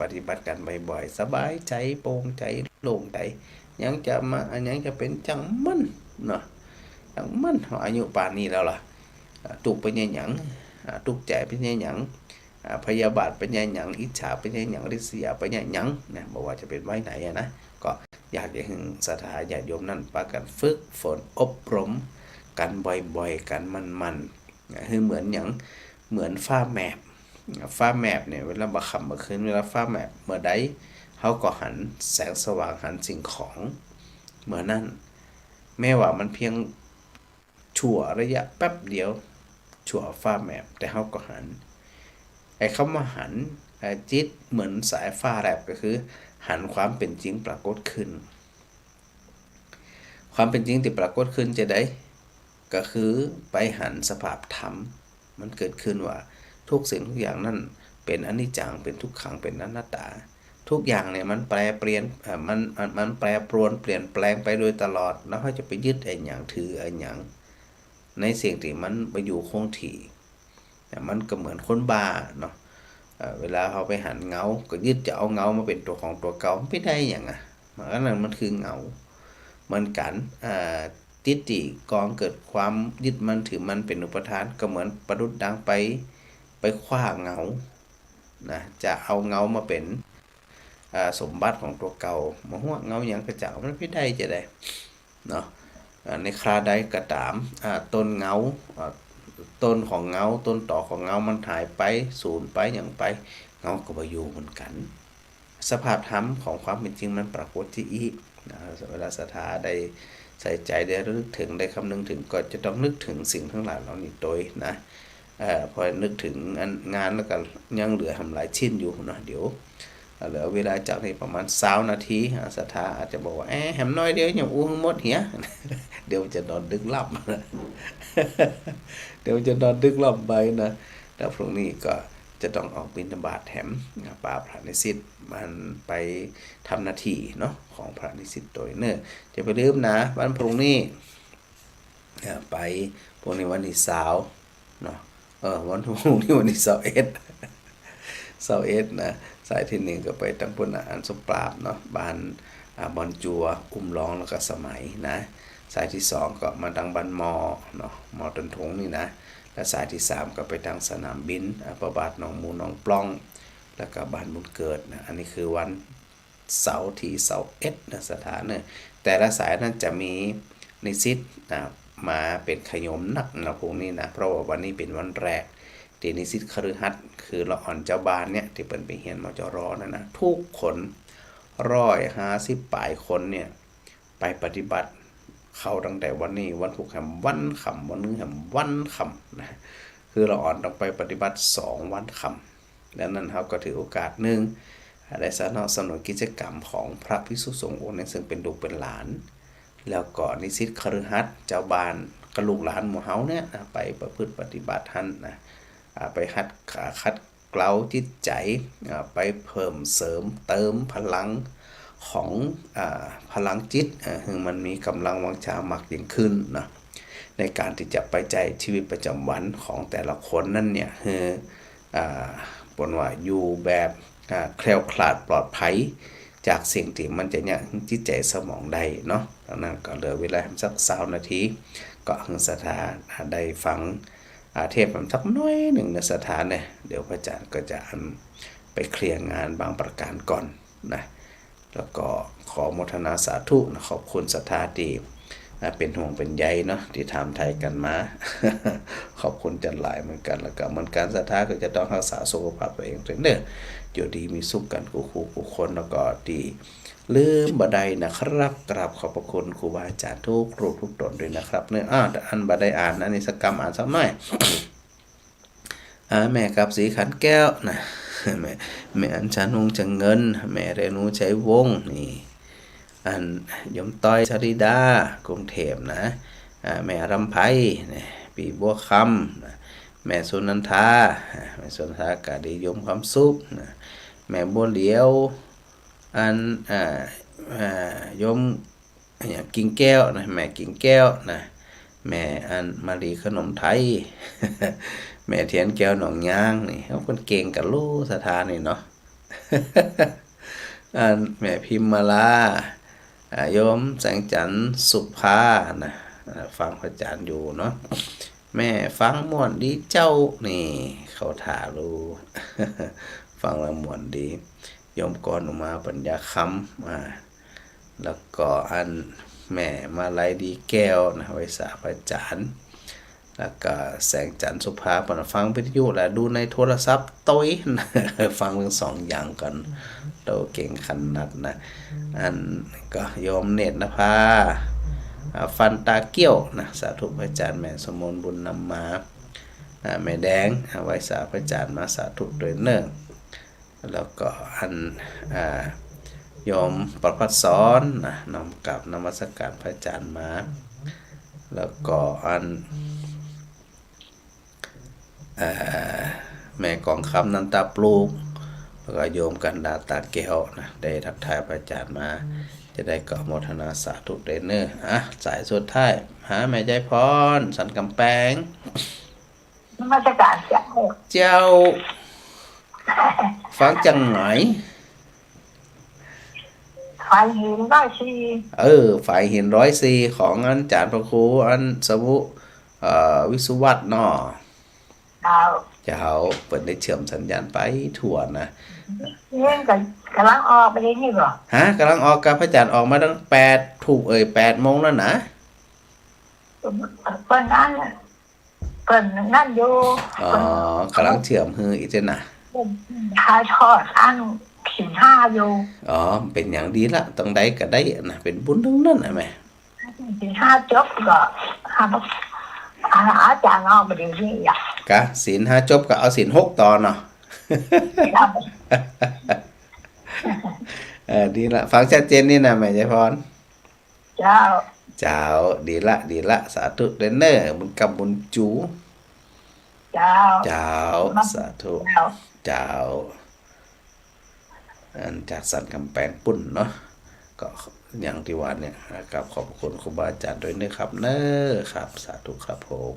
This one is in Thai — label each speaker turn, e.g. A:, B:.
A: ปฏิบัติกันบ่อยๆสบายใจโปร่งใจโล่งใจยังจะมายังจะเป็นจังมันเนาะจังมันอายุป่านนี้แล้วล่ะตุกเป็นยังหยังตุกใจเป็นยังหยังพยาบาทเป็นยังหยังอิจฉาเป็นยังหยังริษยาเป็นยังหยังนะบอกว่าจะเป็นไว้ไหนนะก็อยากให้ศรัทธาญาติโยมนั่นปากันฝึกฝนอบรมกันบ่อยๆกันมันๆคือเหมือนอย่างเหมือนฟ้าแมพเนี่ยเวลาบ่ค่ำบ่คืนเวลาฟ้าแมพเมื่อใดเขาก็หันแสงสว่างหันสิ่งของเมื่อนั้นแม้ว่ามันเพียงชั่วระยะแป๊บเดียวชั่วฟ้าแมพแต่เขาก็หันไอ้คำว่าหันจิตเหมือนสายฟ้าแลบก็คือหันความเป็นจริงปรากฏขึ้นความเป็นจริงที่ปรากฏขึ้นจะได้ก็คือไปหันสภาพธรรมมันเกิดขึ้นว่าทุกสิ่งทุกอย่างนั่นเป็นอนิจจังเป็นทุกขังเป็นอนัตตาทุกอย่างเนี่ยมันแปรเปลี่ยนมันแปรปรวนเปลี่ยนแปลงไปโดยตลอดแล้วเขาจะไปยึดไอ้อย่างถือไอ้อย่างในสิ่งที่มันไปอยู่คงที่มันก็เหมือนคนบ้าเนาะเวลาเขาไปหันเงาก็ยึดจะเอาเงามาเป็นตัวของตัวเก่าไม่ได้อย่างอ่ะมันคือเงาเหมือนกันทิฏฐิกองเกิดความยึดมันถือมันเป็นอุปทานก็เหมือนประดุจดังไปคว้าเงานะจะเอาเงามาเป็นสมบัติของตัวเก่ามาหัวเงาอย่างกระจ่างมันไม่ได้จะได้เนาะในคราใดก็ตามต้นเงาต้นของเงาต้นต่อของเงามันหายไปสูญไปอย่างไปเงาก็บ่อยู่เหมือนกันสภาพธรรมของความเป็นจริงมันปรากฏที่อีกนะเวลาศรัทธาได้ใส่ใจได้รึกถึงได้คำนึงถึงก็จะต้องนึกถึงสิ่งทั้งหลายเหล่านี้โดยนะพอนึกถึงงานแล้วก็ยังเหลือทำหลายชิ้นอยู่นะเดี๋ยวเหลือเวลาจากนี้ประมาณ20 นาทีศรัทธาอาจจะบอกว่าแหมน้อยเดียวยังอู้หมดเหี้ยเดี๋ยวจะนอนดึกลับเดี๋ยวจะนอนดึกลับไปนะแล้วพรุ่งนี้ก็จะต้องออกบิณฑบาตแถมป่าพระนิสิตมันไปทำหน้าที่เนาะของพระนิสิตโดยเนื่อจะไปลืมนะวันพรุ่งนี้ไปพรุ่งนี้วันที่20เนาะวันพรุ่งนี้วันที่21นะสายที่1ก็ไปตั้งปุ่นอันสมปราบเนาะบ้านบอนจัวอุ้มร้องแล้วก็สมัยนะสายที่2ก็มาดังบ้านมอเนาะมอต้นทงนี่นะและสายที่3ก็ไปทางสนามบินประบาทหนองมูหนองปล้องแล้วก็บ้านบุญเกิดนะอันนี้คือวันเสาร์ที่21นะสถานเนี่ยแต่ละสายนั้นจะมีนิสิตมาเป็นขยมนักนะพวกนี้นะเพราะว่าวันนี้เป็นวันแรกที่นิสิตคฤหัสถ์คือละอ่อนเจ้าบ้านเนี่ยที่เปิ่นไปเรียนมจรนะทุกคน150 ปลายคนเนี่ยไปปฏิบัติเข้าตั้งแต่วันนี้วันพุธแห่งวันค่ำวันนึงแห่งวันค่ำนะคือเราอ่อนต้องไปปฏิบัติ2 วันค่ำแล้วนั้นเขาก็ถือโอกาสหนึ่งได้สนับสนุนกิจกรรมของพระภิกษุสงฆ์องค์นึงซึ่งเป็นลูกเป็นหลานแล้วก็นิสิตคฤหัสถ์เจ้าบ้านกระลูกหลานหมู่เฮาเนี่ยไปประพฤติปฏิบัติท่านนะไปคัดเกลาจิตใจไปเพิ่มเสริมเติมพลังของพลังจิตให้มันมีกำลังวังชามากยิ่งขึ้นนะในการที่จะไปใจชีวิตประจำวันของแต่ละคนนั่นเนี่ยคือปนว่าอยู่แบบแคล้วคลาดปลอดภัยจากสิ่งที่มันจะเนี่ยจิตใจสมองได้เนาะดังนั้นก็เหลือเวลาสัก20 นาทีก็ให้ศรัทธาได้ฟังเทศสักน้อยหนึ่งในสถานเนี่ยเดี๋ยวพระอาจารย์ก็จะไปเคลียร์งานบางประการก่อนนะแล้วก็ขอโมทนาสาธุนะขอบคุณศรัทธาที่เป็นห่วงเป็นใยเนาะที่ทำไทยกันมา ขอบคุณจันหลายเหมือนกันแล้วก็เหมือนกันศรัทธาก็จะต้องรักษาสุขภาพตัวเองเด้ออยู่ดีมีสุขกันกูคนแล้วก็ดีลืมบ่ได้นะครับกราบขอบพระคุณครูบาอาจารย์ทุกรูปทุกตนด้วยนะครับเนี่ยอันบ่ได้อ่านนะนี่สักกรรมอ่านสักหน่อยแม่กับสีขันแก้วนะแม่อัญชันวงจังเงินแม่เรนูชัยวงศ์นี่อันยมต้อยชริดากรุงเทพนะแม่รำไพปีบัวคำแม่สุนันทาแม่สุนันทากาดียมความสุขแม่บัวเหลียวอันยมกิ่งแก้วนะแม่กิ่งแก้วนะแม่อันมารีขนมไทย แม่เทียนแก้วหนองยางนี่เขาคนเก่งกับลูกสถานนี่เนาะ อันแม่พิมมาลาโยมแสงจันทร์สุภานะฟังพระอาจารย์อยู่เนาะแม่ฟังม่วนดีเจ้านี่เขาถารู้ ฟังแล้วม่วนดีโยมก่อนออกมาปัญญาคำแล้วก็อันแม่มาลัยดีแก้วนะไว้สาพระอาจารย์แล้วก็แสงจันทร์สุภาปนฟังวิทยุและดูในโทรศัพท์ต้ย ฟังทั้งสองอย่างกันโตเก่งขนาดนะอันก็โยมเนตรนภาฟันตาเกี้ยวนะสาธุพระอาจารย์แม่สมนบุญนำมาแม่แดงไว้สาพระอาจารย์มาสาธุโดยเนื่องแล้วก็อันโยมประพัดสอนนะนำกับนมัสการพระอาจารย์มาแล้วก็อันแม่กองคำนันตาปลูกแล้วก็โยมกันดาตาแก้วนะได้ทักทายพระอาจารย์มาจะได้ก็โมทนาสาธุเดนเนอร์สายสุดท้ายหาแม่ใจพรสันกำแพง
B: นมัสการ
A: เจ้าฟังจังไหน
B: ฝ่ายหิน
A: ฝ่ายหิน104ของอันจารย์พระครูอันสมุวิสุวัตเนาะเจ้าเปิดได้เชื่อมสัญญาณไปทั่วนะ
B: นี่กำลังออกไปนี่หร
A: อกำลังออกกับพระอาจารย์ออกมาตั้ง8ถูก8 โมงแล้วนะ
B: เปิ้นนั่นอยู่
A: กำลังเชื่อมฮืออีกจ้ะนะ
B: ถ่ายทอดอันขิน5อยู่
A: เป็นอย่างดีละต้องได้ก็ได้นะเป็นบุญทั้งนั้นนะแม่
B: ขิน5จบก็อาจารย์เอาไปดีนี่อ่ะ
A: กะศีล5จบก็เอาศีล6ต่อเนาะดีละฟังชัดเจนนี่นะแม่ใจพร
B: เจ้า
A: ดีละสาธุเดนเนอร์บุญกับบุญจู
B: เจ้า
A: สาธุเจ้าอันจากสันกำแพงปุ่นเนาะก็อย่างที่ว่าเนี่ยครับขอบคุณครูบาอาจารย์ด้วยนะครับเนอะครับสาธุครับผม